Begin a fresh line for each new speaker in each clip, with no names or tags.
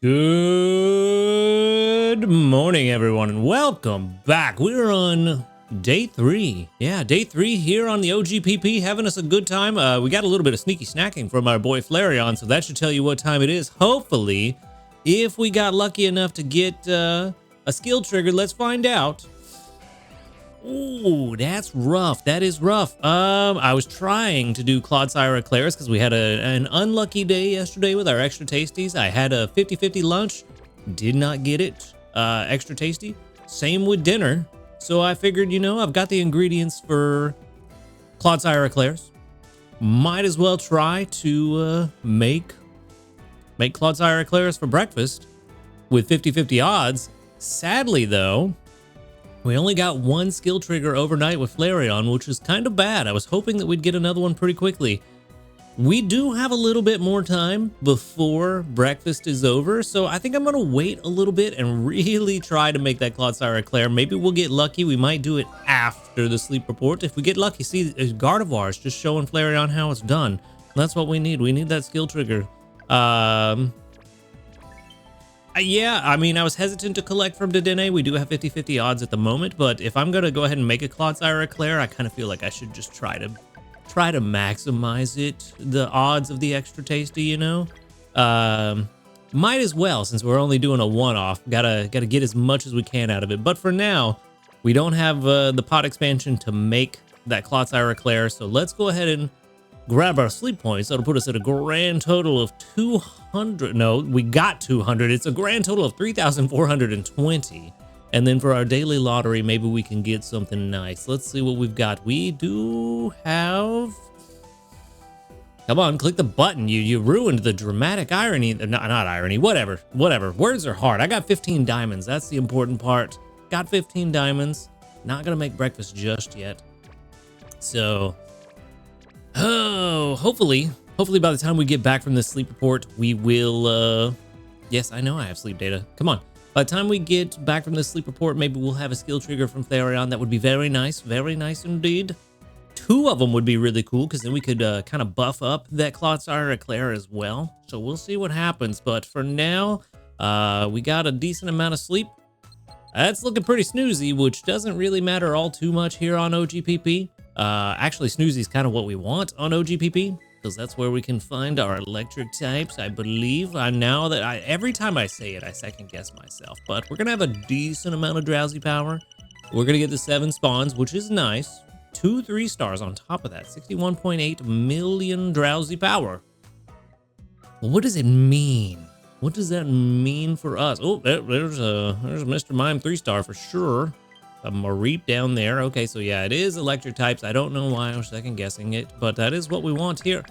Good morning, everyone, and welcome back. We're on day 3. Yeah, day 3 here on the OGPP, having us a good time. We got a little bit of sneaky snacking from our boy Flareon, so that should tell you what time it is. Hopefully, if we got lucky enough to get a skill trigger, let's find out. Ooh, that's rough. That is rough. I was trying to do Clodsire Eclairs because we had an unlucky day yesterday with our extra tasties. I had a 50-50 lunch, did not get it extra tasty. Same with dinner. So I figured, you know, I've got the ingredients for Clodsire Eclairs. Might as well try to make Clodsire Eclairs for breakfast with 50-50 odds. Sadly, though, we only got one skill trigger overnight with Flareon, which is kind of bad. I was hoping that we'd get another one pretty quickly. We do have a little bit more time before breakfast is over, so I think I'm going to wait a little bit and really try to make that Clodsire Eclair. Maybe we'll get lucky. We might do it after the sleep report. If we get lucky, see, Gardevoir's just showing Flareon how it's done. That's what we need. We need that skill trigger. Yeah, I mean, I was hesitant to collect from Dedenne. We do have 50-50 odds at the moment, but if I'm going to go ahead and make a Clodsire Eclair, I kind of feel like I should just try to maximize it, the odds of the extra tasty, you know? Might as well, since we're only doing a one-off. Gotta get as much as we can out of it. But for now, we don't have the pot expansion to make that Clodsire Eclair, so let's go ahead and grab our sleep points. That'll put us at a grand total of 200. No, we got 200. It's a grand total of 3,420. And then for our daily lottery, maybe we can get something nice. Let's see what we've got. We do have... Come on, click the button. You ruined the dramatic irony. Not irony, whatever. Words are hard. I got 15 diamonds. That's the important part. Got 15 diamonds. Not gonna make breakfast just yet. So... Oh, hopefully by the time we get back from this sleep report, we will, yes, I know I have sleep data. Come on. By the time we get back from this sleep report, maybe we'll have a skill trigger from Flareon. That would be very nice indeed. 2 of them would be really cool, because then we could kind of buff up that Clodsire Eclair as well. So we'll see what happens. But for now, we got a decent amount of sleep. That's looking pretty snoozy, which doesn't really matter all too much here on OGPP. Actually, snoozy is kind of what we want on OGPP, because that's where we can find our electric types, I believe. Now that every time I say it, I second guess myself. But we're gonna have a decent amount of drowsy power. We're gonna get the 7 spawns, which is nice. 2 3-stars on top of that. 61.8 million drowsy power. Well, what does it mean? What does that mean for us? Oh, there's a Mr. Mime 3-star for sure. A Mareep down there. Okay, so yeah, it is electric types. I don't know why I was second guessing it, but that is what we want here.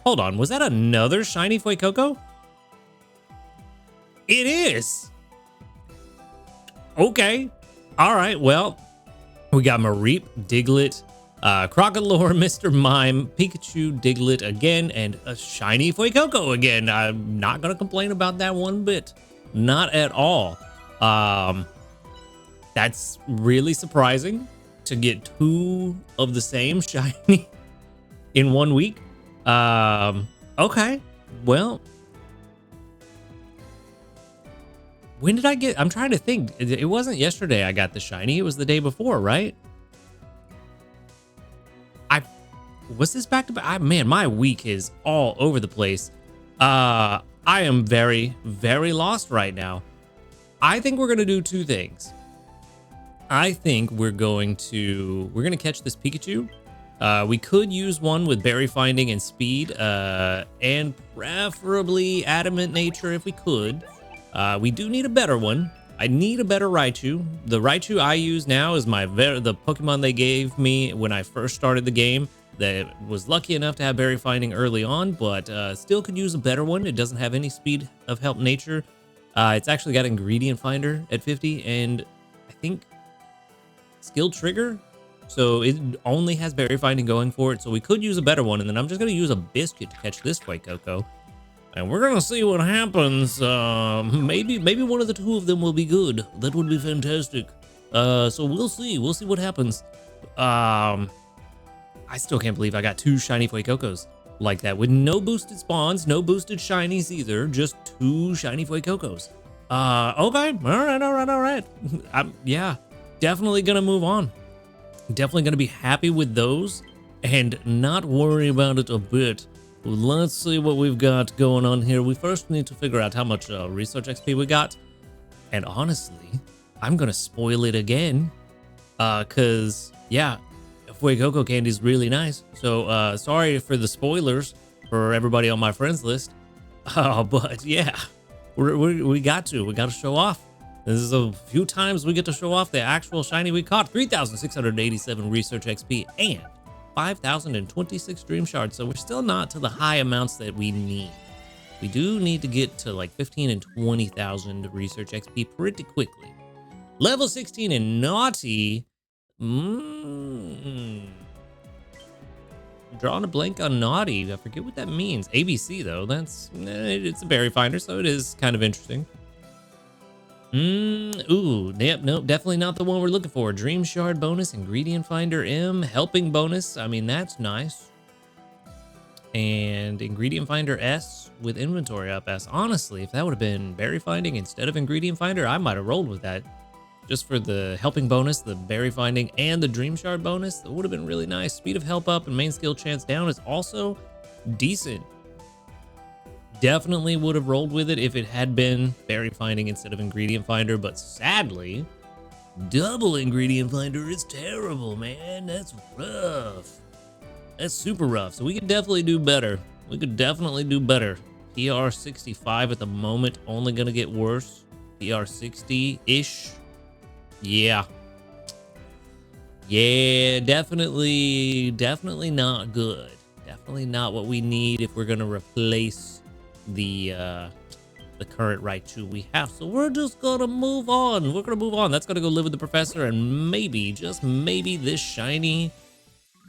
Hold on, was that another shiny Fuecoco? It is. Okay. All right, well, we got Mareep, Diglett, Crocodile, Mr. Mime, Pikachu, Diglett again, and a shiny Fuecoco again. I'm not gonna complain about that one bit. Not at all. That's really surprising to get 2 of the same shiny in 1 week. Okay, well, when did I get? I'm trying to think. It wasn't yesterday I got the shiny. It was the day before, right? Was this back to back? Man, my week is all over the place. I am very, very lost right now. I think we're gonna do 2 things. I think we're gonna catch this Pikachu. We could use one with berry finding and speed, and preferably adamant nature if we could. We do need a better one. I need a better Raichu. The Raichu I use now is the Pokemon they gave me when I first started the game. That was lucky enough to have berry finding early on, but still could use a better one. It doesn't have any speed of help nature. It's actually got ingredient finder at 50, and I think skill trigger, so it only has berry finding going for it. So we could use a better one, and then I'm just gonna use a biscuit to catch this Fuecoco, and we're gonna see what happens. Maybe one of the 2 of them will be good. That would be fantastic. So we'll see what happens. I still can't believe I got 2 shiny Fuecocos. like that with no boosted spawns, no boosted shinies either, just 2 shiny Fuecocos. Okay, all right. Yeah, definitely gonna move on. Definitely gonna be happy with those and not worry about it a bit. Let's see what we've got going on here. We first need to figure out how much research XP we got. And honestly, I'm gonna spoil it again. Cause yeah, Fuecoco candy is really nice. So sorry for the spoilers for everybody on my friends list. But yeah, we got to show off. This is a few times we get to show off the actual shiny we caught. 3,687 research XP and 5,026 dream shards. So we're still not to the high amounts that we need. We do need to get to like 15 and 20,000 research XP pretty quickly. Level 16 and naughty. Drawing a blank on naughty. I forget what that means. ABC though. It's a berry finder, so it is kind of interesting. Ooh, yep, nope, definitely not the one we're looking for. Dream shard bonus, ingredient finder M, helping bonus. I mean, that's nice. And ingredient finder S with inventory up S. Honestly, if that would have been berry finding instead of ingredient finder, I might have rolled with that. Just for the helping bonus, the berry finding, and the dream shard bonus, that would have been really nice. Speed of help up and main skill chance down is also decent. Definitely would have rolled with it if it had been berry finding instead of ingredient finder, but sadly, double ingredient finder is terrible, man. That's rough. That's super rough. So we could definitely do better. We could definitely do better. PR 65 at the moment, only gonna get worse. PR 60-ish. Yeah. Yeah, definitely not good. Definitely not what we need if we're gonna replace the current Raichu we have. So we're just gonna move on. We're gonna move on. That's gonna go live with the professor, and maybe, just maybe, this shiny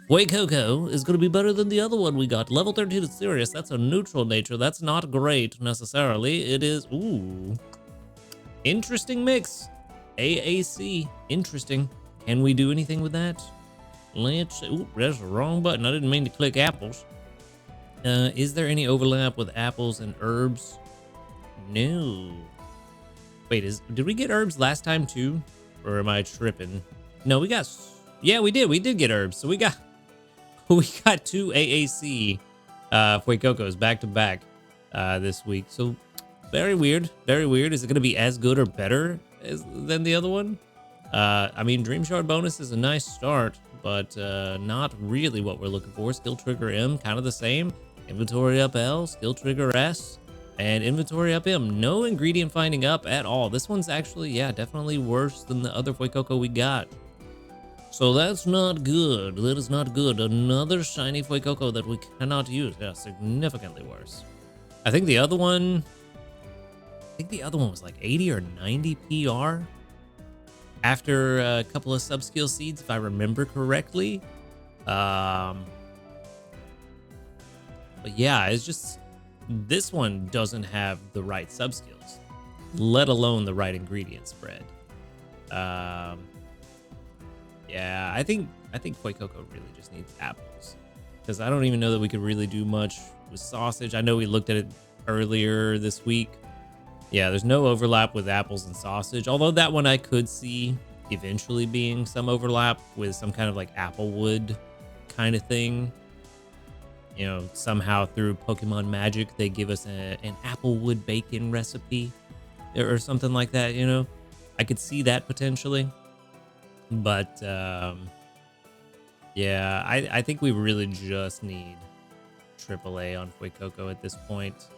Fuecoco is gonna be better than the other one we got. Level 13 is serious. That's a neutral nature. That's not great necessarily. It is, ooh, interesting mix. AAC, interesting. Can we do anything with that? Let's see. Ooh, that's the wrong button. I didn't mean to click apples. Is there any overlap with apples and herbs? No. Wait, did we get herbs last time too? Or am I tripping? No, we got, yeah, we did get herbs. So we got 2 AAC Fuecocos back to back this week. So very weird, very weird. Is it gonna be as good or better than the other one? I mean, Dream Shard bonus is a nice start, but not really what we're looking for. Skill trigger M, kind of the same. Inventory up L, skill trigger S, and inventory up M. No ingredient finding up at all. This one's actually, yeah, definitely worse than the other Fuecoco we got. So that's not good. That is not good. Another shiny Fuecoco that we cannot use. Yeah, significantly worse. I think the other one was like 80 or 90 PR after a couple of sub-skill seeds, if I remember correctly. But yeah, it's just, this one doesn't have the right sub-skills, let alone the right ingredient spread. Yeah, I think Fuecoco really just needs apples, because I don't even know that we could really do much with sausage. I know we looked at it earlier this week. Yeah, there's no overlap with apples and sausage, although that one I could see eventually being some overlap with some kind of like applewood kind of thing. You know, somehow through Pokemon magic, they give us an applewood bacon recipe or something like that, you know? I could see that potentially. But, yeah, I think we really just need AAA on Fuecoco at this point.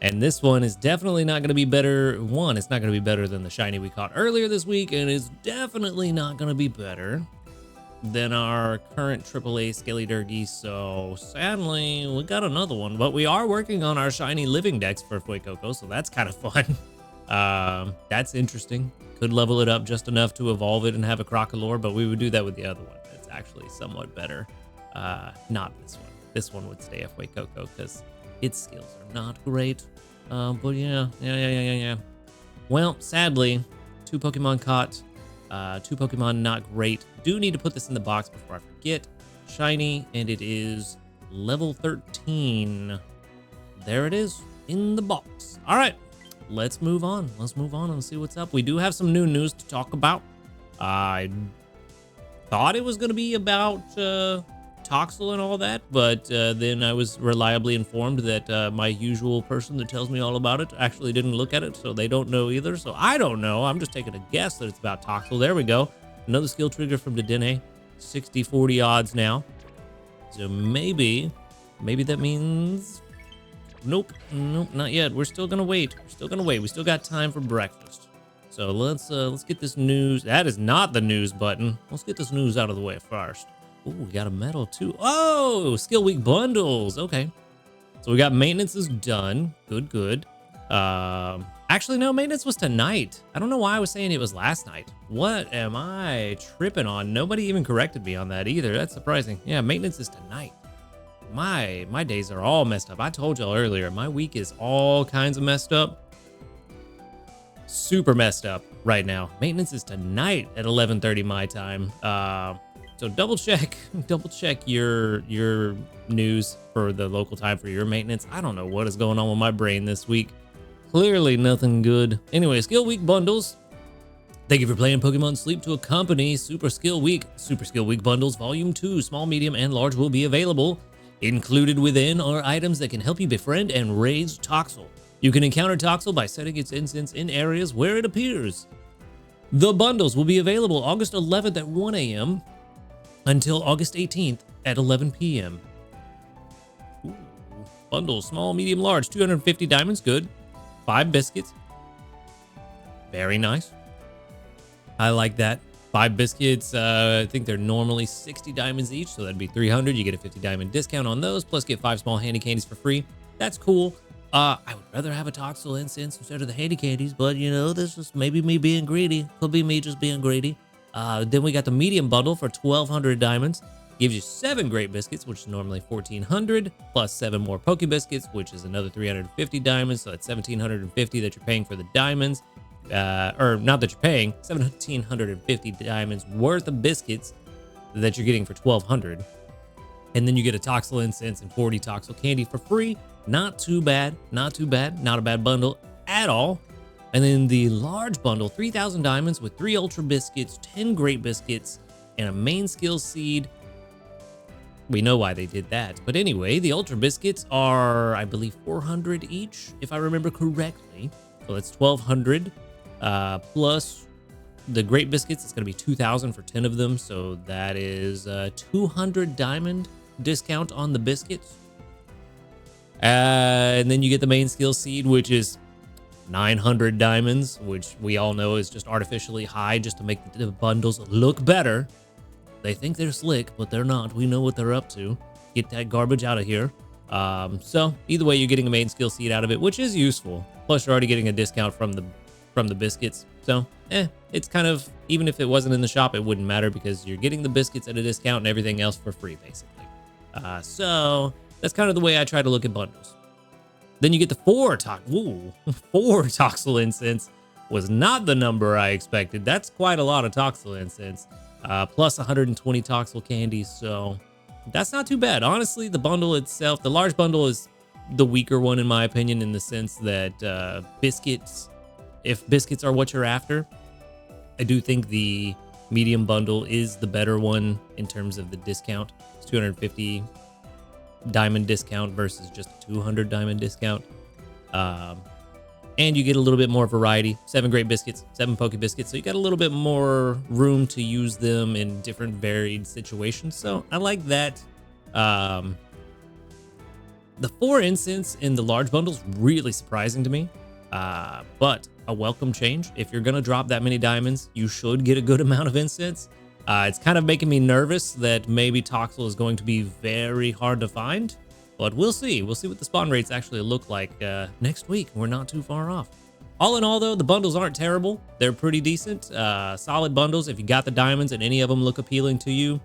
And this one is definitely not going to be better. One, it's not going to be better than the shiny we caught earlier this week, and it's definitely not going to be better than our current AAA Skeleturgy. So sadly, we got another one, but we are working on our shiny living dex for Fuecoco, so that's kind of fun. That's interesting. Could level it up just enough to evolve it and have a Crocolore, but we would do that with the other one. It's actually somewhat better. Not this one. This one would stay a Fuecoco because its skills are not great. But yeah. Well, sadly, 2 Pokemon caught. 2 Pokemon not great. Do need to put this in the box before I forget. Shiny, and it is level 13. There it is in the box. All right, let's move on. Let's move on and see what's up. We do have some new news to talk about. I thought it was going to be about Toxel and all that, but then I was reliably informed that my usual person that tells me all about it actually didn't look at it, so they don't know either. So I don't know. I'm just taking a guess that it's about Toxel. There we go. Another skill trigger from Dedenne. 60-40 odds now. So maybe that means... Nope, not yet. We're still gonna wait. We still got time for breakfast. So let's get this news. That is not the news button. Let's get this news out of the way first. Oh, we got a medal too. Oh, skill week bundles. Okay. So we got maintenance is done. Good. Actually, no, maintenance was tonight. I don't know why I was saying it was last night. What am I tripping on? Nobody even corrected me on that either. That's surprising. Yeah, maintenance is tonight. My days are all messed up. I told y'all earlier, my week is all kinds of messed up. Super messed up right now. Maintenance is tonight at 11:30 my time. So double check your news for the local time for your maintenance. I don't know what is going on with my brain this week. Clearly nothing good. Anyway, skill week bundles. Thank you for playing Pokemon Sleep to accompany Super Skill Week. Super Skill Week bundles volume 2, small, medium, and large will be available. Included within are items that can help you befriend and raise Toxel. You can encounter Toxel by setting its instance in areas where it appears. The bundles will be available August 11th at 1 a.m. until August 18th at 11 p.m. Ooh, bundles, small, medium, large, 250 diamonds, good. 5 biscuits. Very nice. I like that. 5 biscuits, I think they're normally 60 diamonds each, so that'd be 300. You get a 50 diamond discount on those, plus get 5 small handy candies for free. That's cool. I would rather have a Toxel incense instead of the handy candies, but you know, this is maybe me being greedy. Could be me just being greedy. Then we got the medium bundle for 1,200 diamonds. Gives you 7 great biscuits, which is normally 1,400, plus 7 more Poke Biscuits, which is another 350 diamonds. So that's 1,750 that you're paying for the diamonds. Or not that you're paying, 1,750 diamonds worth of biscuits that you're getting for 1,200. And then you get a Toxel incense and 40 Toxel candy for free. Not too bad. Not a bad bundle at all. And then the large bundle, 3,000 diamonds with 3 Ultra Biscuits, 10 Great Biscuits, and a main skill seed. We know why they did that. But anyway, the Ultra Biscuits are, I believe, 400 each, if I remember correctly. So that's 1,200. Plus the Great Biscuits, it's going to be 2,000 for 10 of them. So that is a 200 diamond discount on the biscuits. And then you get the main skill seed, which is 900 diamonds, which we all know is just artificially high just to make the bundles look better. They think they're slick, but they're not. We know what they're up to. Get that garbage out of here. So either way, you're getting a main skill seed out of it, which is useful. Plus, you're already getting a discount from the biscuits. So, it's kind of, even if it wasn't in the shop, it wouldn't matter because you're getting the biscuits at a discount and everything else for free, basically. So that's kind of the way I try to look at bundles. Then you get the 4 Toxel incense. Was not the number I expected. That's quite a lot of Toxel incense. Plus 120 Toxel candies, so that's not too bad. Honestly, the bundle itself, the large bundle is the weaker one in my opinion, in the sense that biscuits, if biscuits are what you're after, I do think the medium bundle is the better one in terms of the discount. It's 250 diamond discount versus just a 200 diamond discount. And you get a little bit more variety. 7 great biscuits, 7 Poke Biscuits. So you got a little bit more room to use them in different varied situations. So I like that. The 4 incense in the large bundle is really surprising to me. But a welcome change. If you're going to drop that many diamonds, you should get a good amount of incense. It's kind of making me nervous that maybe Toxel is going to be very hard to find. But we'll see. We'll see what the spawn rates actually look like next week. We're not too far off. All in all, though, the bundles aren't terrible. They're pretty decent. Solid bundles. If you got the diamonds and any of them look appealing to you,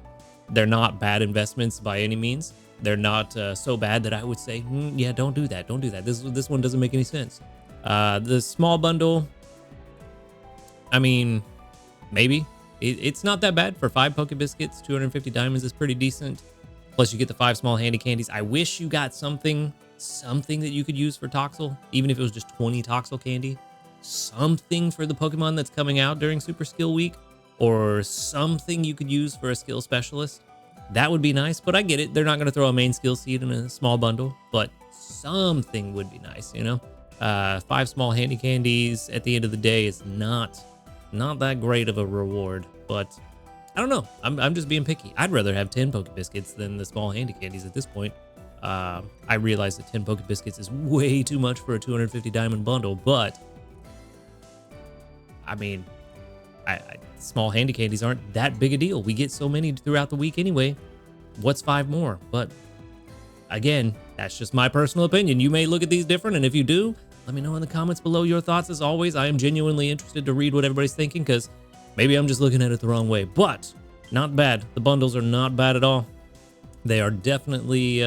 they're not bad investments by any means. They're not so bad that I would say, yeah, don't do that. Don't do that. This one doesn't make any sense. The small bundle, I mean, maybe. It's not that bad for 5 Poke Biscuits. 250 diamonds is pretty decent. Plus, you get the 5 small handy candies. I wish you got something that you could use for Toxel, even if it was just 20 Toxel candy. Something for the Pokemon that's coming out during Super Skill Week, or something you could use for a skill specialist. That would be nice, but I get it. They're not going to throw a main skill seed in a small bundle, but something would be nice, you know? 5 small handy candies at the end of the day is not that great of a reward, but I don't know. I'm just being picky. I'd rather have 10 Poke Biscuits than the small handy candies at this point. I realize that 10 Poke Biscuits is way too much for a 250 diamond bundle, but I mean, small handy candies aren't that big a deal. We get so many throughout the week anyway. What's 5 more? But again, that's just my personal opinion. You may look at these different, and if you do, let me know in the comments below your thoughts. As always, I am genuinely interested to read what everybody's thinking, because maybe I'm just looking at it the wrong way. But not bad. The bundles are not bad at all. They are definitely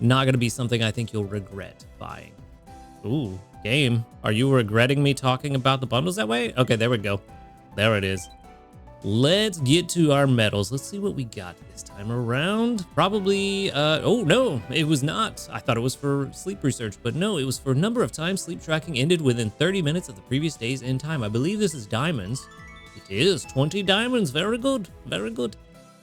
not going to be something I think you'll regret buying. Ooh, game. Are you regretting me talking about the bundles that way? Okay, there we go. There it is. Let's get to our medals. Let's see what we got this time around. Probably, oh no, it was not. I thought it was for sleep research, but no, it was for number of times sleep tracking ended within 30 minutes of the previous day's end time. I believe this is diamonds. It is 20 diamonds. Very good. Very good.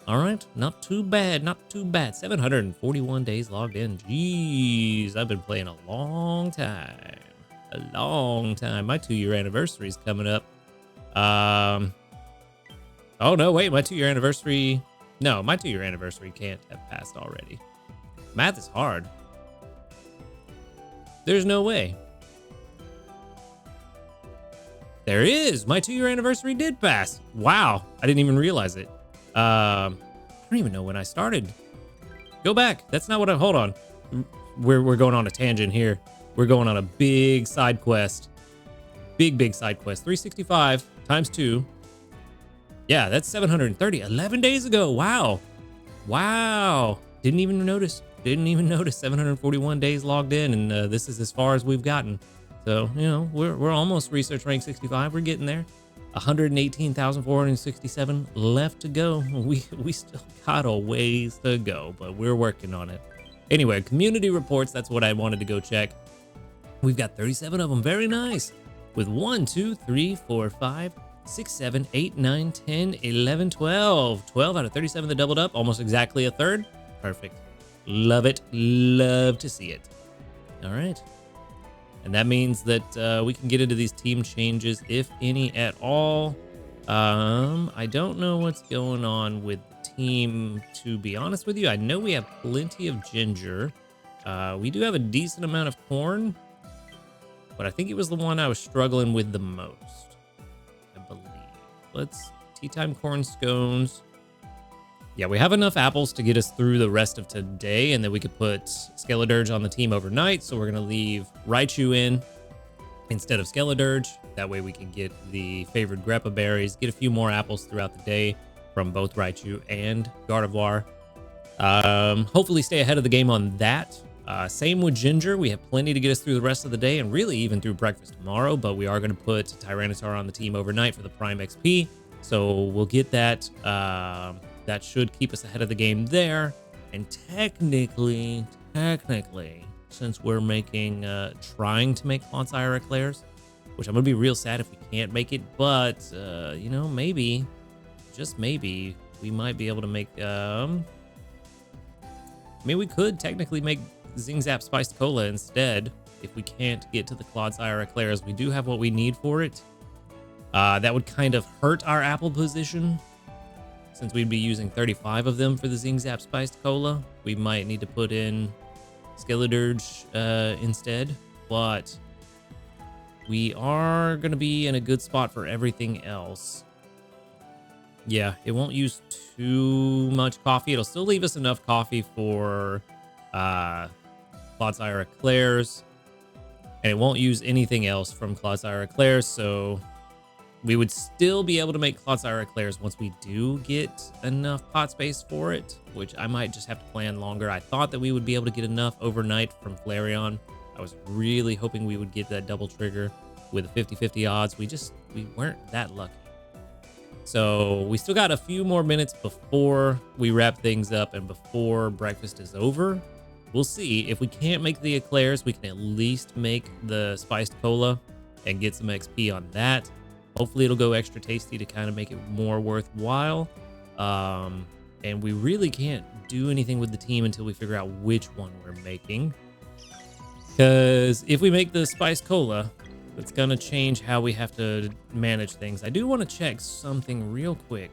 All right. Not too bad. Not too bad. 741 days logged in. Jeez, I've been playing a long time. A long time. My 2-year anniversary is coming up. Oh, no, wait, my 2-year anniversary. No, my 2-year anniversary can't have passed already. Math is hard. There's no way. There is. My 2-year anniversary did pass. Wow. I didn't even realize it. I don't even know when I started. Go back. That's not what I, hold on. We're going on a tangent here. We're going on a big side quest. Big side quest. 365 times 2. Yeah, that's 730. 11 days ago. Wow. Wow. Didn't even notice. 741 days logged in, and this is as far as we've gotten. So, you know, we're almost research rank 65. We're getting there. 118,467 left to go. We still got a ways to go, but we're working on it. Anyway, community reports. That's what I wanted to go check. We've got 37 of them. Very nice. With 1, 2, 3, 4, 5, 6, 7, 8, 9, 10, 11, 12. 12 out of 37 that doubled up. Almost exactly a third. Perfect. Love it. Love to see it. All right. And that means that we can get into these team changes, if any at all. I don't know what's going on with the team, to be honest with you. I know we have plenty of ginger. We do have a decent amount of corn, but I think it was the one I was struggling with the most, I believe. Let's tea time corn scones. Yeah, we have enough apples to get us through the rest of today, and then we could put Skeledirge on the team overnight. So we're going to leave Raichu in instead of Skeledirge. That way we can get the favored Greppa berries, get a few more apples throughout the day from both Raichu and Gardevoir. Hopefully stay ahead of the game on that. Same with Ginger. We have plenty to get us through the rest of the day, and really even through breakfast tomorrow, but we are going to put Tyranitar on the team overnight for the Prime XP. So we'll get that. That should keep us ahead of the game there. And technically, since we're making, trying to make Clonsire Eclairs, which I'm going to be real sad if we can't make it, but, you know, maybe, just maybe, we might be able to make, I mean, we could technically make Zingzap Spiced Cola instead if we can't get to the Clonsire Eclairs. We do have what we need for it. That would kind of hurt our apple position, since we'd be using 35 of them for the Zingzap Spiced Cola. We might need to put in Skeledirge instead, but we are going to be in a good spot for everything else. Yeah, it won't use too much coffee. It'll still leave us enough coffee for Clonsire Eclairs, and it won't use anything else from Clonsire Eclairs, so we would still be able to make Clonsire Eclairs once we do get enough pot space for it, which I might just have to plan longer. I thought that we would be able to get enough overnight from Flareon. I was really hoping we would get that double trigger with a 50-50 odds. We weren't that lucky. So we still got a few more minutes before we wrap things up and before breakfast is over. We'll see. If we can't make the eclairs, we can at least make the spiced cola and get some XP on that. Hopefully it'll go extra tasty to kind of make it more worthwhile. And we really can't do anything with the team until we figure out which one we're making. Because if we make the spiced cola, it's going to change how we have to manage things. I do want to check something real quick.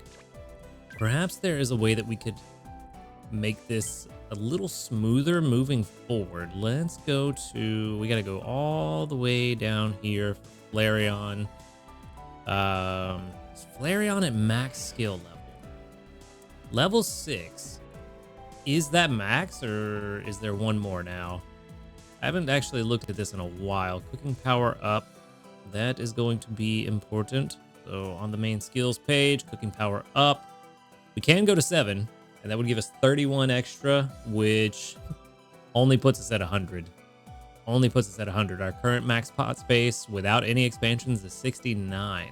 Perhaps there is a way that we could make this a little smoother moving forward. Let's go to, we got to go all the way down here for Flareon. Is Flareon at max skill level? Level 6. Is that max or is there one more now? I haven't actually looked at this in a while. Cooking power up. That is going to be important. So on the main skills page, cooking power up. We can go to 7, and that would give us 31 extra, which only puts us at 100. Only puts us at 100. Our current max pot space without any expansions is 69.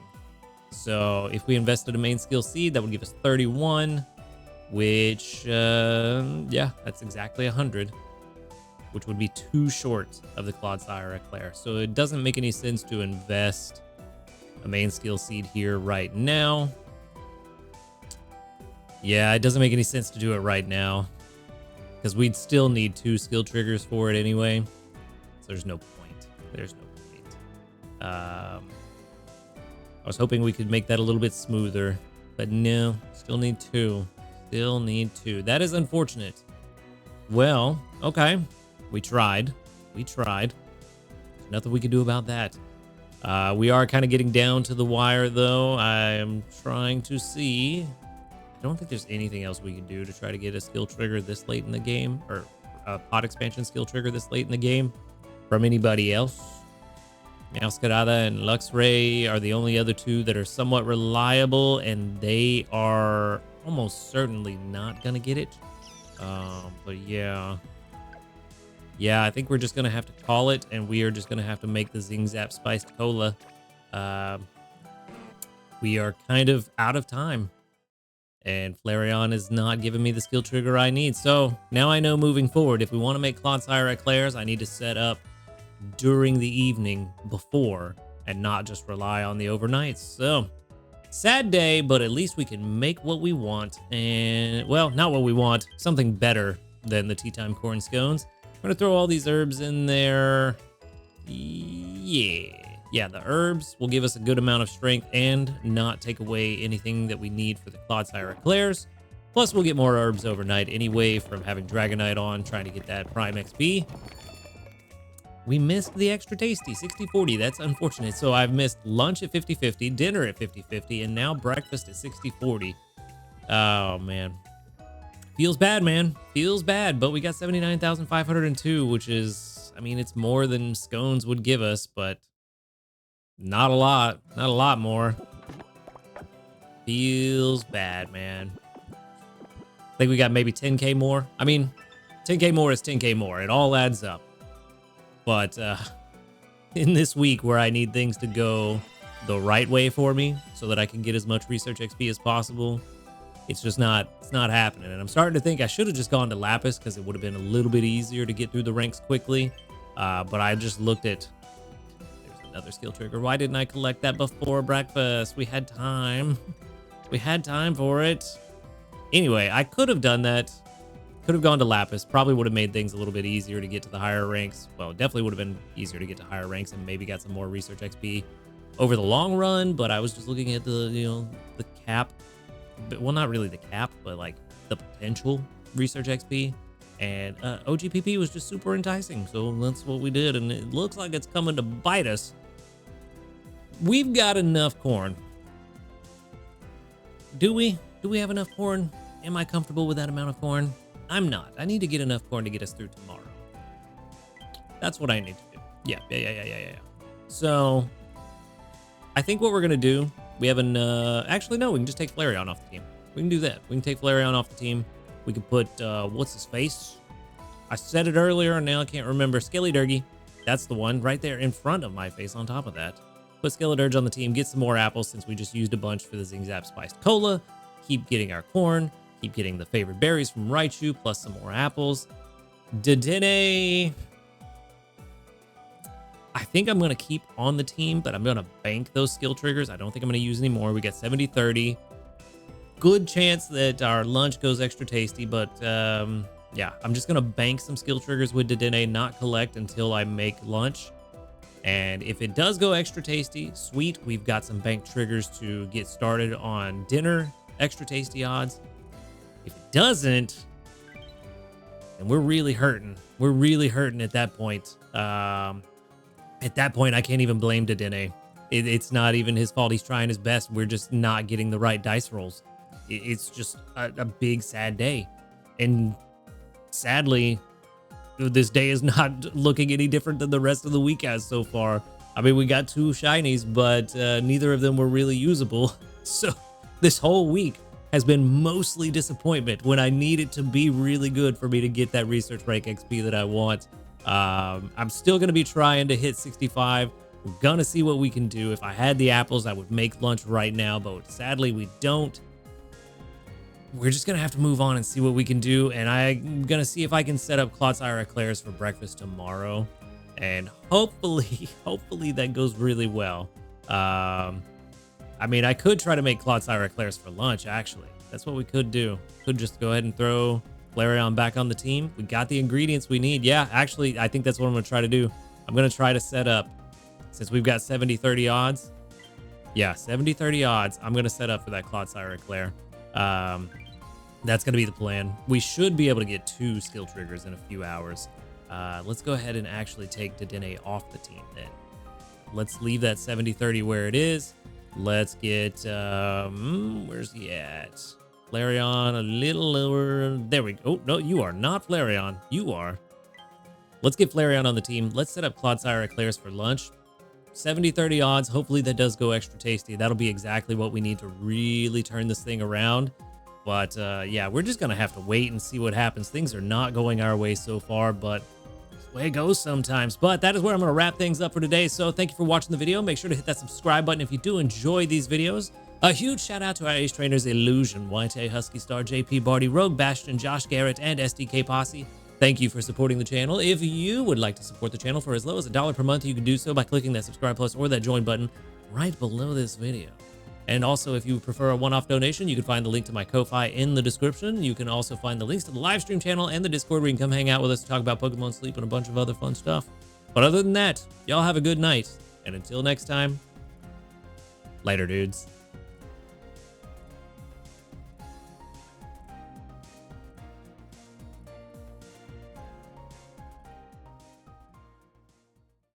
So if we invested a main skill seed, that would give us 31, which, yeah, that's exactly 100. Which would be too short of the Clodsire Eclair. So it doesn't make any sense to invest a main skill seed here right now. Yeah, it doesn't make any sense to do it right now because we'd still need 2 skill triggers for it anyway. So there's no point. There's no point. I was hoping we could make that a little bit smoother, but no, still need 2. Still need 2. That is unfortunate. Well, okay. We tried. There's nothing we can do about that. We are kind of getting down to the wire, though. I'm trying to see. I don't think there's anything else we can do to try to get a skill trigger this late in the game, or a pot expansion skill trigger this late in the game from anybody else. Masquerada and Luxray are the only other 2 that are somewhat reliable, and they are almost certainly not going to get it. But yeah. Yeah, I think we're just going to have to call it, and we are just going to have to make the Zing Zap Spiced Cola. We are kind of out of time, and Flareon is not giving me the skill trigger I need. So now I know moving forward, if we want to make Clodsire Eclairs, I need to set up during the evening before and not just rely on the overnights. So sad day, but at least we can make what we want. And, well, not what we want, something better than the Tea Time Corn Scones. I'm going to throw all these herbs in there. Yeah, the herbs will give us a good amount of strength and not take away anything that we need for the Clodsire Eclairs. Plus, we'll get more herbs overnight anyway from having Dragonite on, trying to get that Prime XP. We missed the extra tasty, 60-40. That's unfortunate. So I've missed lunch at 50-50, dinner at 50-50, and now breakfast at 60-40. Oh, man. Feels bad, man. Feels bad, but we got 79,502, which is, I mean, it's more than scones would give us, but not a lot. Not a lot more. Feels bad, man. I think we got maybe 10K more. I mean, 10K more is 10K more. It all adds up. But in this week where I need things to go the right way for me so that I can get as much research XP as possible, it's just not, it's not happening. And I'm starting to think I should have just gone to Lapis because it would have been a little bit easier to get through the ranks quickly. But I just looked at, there's another skill trigger. Why didn't I collect that before breakfast? We had time. We had time for it. Anyway, I could have done that. Could have gone to Lapis. Probably would have made things a little bit easier to get to the higher ranks. Well, it definitely would have been easier to get to higher ranks and maybe got some more research XP over the long run. But I was just looking at the, you know, the cap. Well, not really the cap, but like the potential research XP. And OGPP was just super enticing. So that's what we did. And it looks like it's coming to bite us. We've got enough corn. Do we? Do we have enough corn? Am I comfortable with that amount of corn? I'm not. I need to get enough corn to get us through tomorrow. That's what I need to do. Yeah. So I think what we're going to do, we have an, actually, no, we can just take Flareon off the team. We can do that. We can take Flareon off the team. We can put, what's his face? I said it earlier and now I can't remember. Skellydurgy. That's the one right there in front of my face on top of that. Put Skeledirge on the team, get some more apples since we just used a bunch for the Zing Zap Spiced Cola. Keep getting our corn. Keep getting the favorite berries from Raichu, plus some more apples. Dedenne, I think I'm going to keep on the team, but I'm going to bank those skill triggers. I don't think I'm going to use any more. We got 70-30. Good chance that our lunch goes extra tasty, but yeah, I'm just going to bank some skill triggers with Dedenne, not collect until I make lunch. And if it does go extra tasty, sweet. We've got some bank triggers to get started on dinner, extra tasty odds. If it doesn't, and we're really hurting. We're really hurting at that point. At that point, I can't even blame Dedenne. It's not even his fault. He's trying his best. We're just not getting the right dice rolls. It's just a big, sad day. And sadly, this day is not looking any different than the rest of the week has so far. I mean, we got 2 shinies, but neither of them were really usable. So this whole week has been mostly disappointment when I need it to be really good for me to get that research rank XP that I want. I'm still going to be trying to hit 65. We're going to see what we can do. If I had the apples, I would make lunch right now, but sadly we don't. We're just going to have to move on and see what we can do. And I'm going to see if I can set up Clotsire eclairs for breakfast tomorrow. And hopefully that goes really well. I mean, I could try to make Clotsire eclairs for lunch, actually. That's what we could do. Could just go ahead and throw Flareon back on the team. We got the ingredients we need. Yeah, actually, I think that's what I'm going to try to do. I'm going to try to set up, since we've got 70-30 odds. Yeah, 70-30 odds. I'm going to set up for that Clotsire eclair. That's going to be the plan. We should be able to get 2 skill triggers in a few hours. Let's go ahead and actually take Dedenne off the team then. Let's leave that 70-30 where it is. Let's get, where's he at? Flareon a little lower. There we go. Oh, no, you are not Flareon. You are. Let's get Flareon on the team. Let's set up Clodsire eclairs for lunch. 70-30 odds. Hopefully that does go extra tasty. That'll be exactly what we need to really turn this thing around. But yeah, we're just going to have to wait and see what happens. Things are not going our way so far, but it's the way it goes sometimes. But that is where I'm going to wrap things up for today. So thank you for watching the video. Make sure to hit that subscribe button if you do enjoy these videos. A huge shout out to our ace trainers Illusion, YT, Husky Star, JP, Barty, Rogue, Bastion, Josh Garrett, and SDK Posse. Thank you for supporting the channel. If you would like to support the channel for as low as $1 per month, you can do so by clicking that subscribe plus or that join button right below this video. And also, if you prefer a one-off donation, you can find the link to my Ko-Fi in the description. You can also find the links to the live stream channel and the Discord where you can come hang out with us to talk about Pokemon Sleep and a bunch of other fun stuff. But other than that, y'all have a good night. And until next time, later, dudes.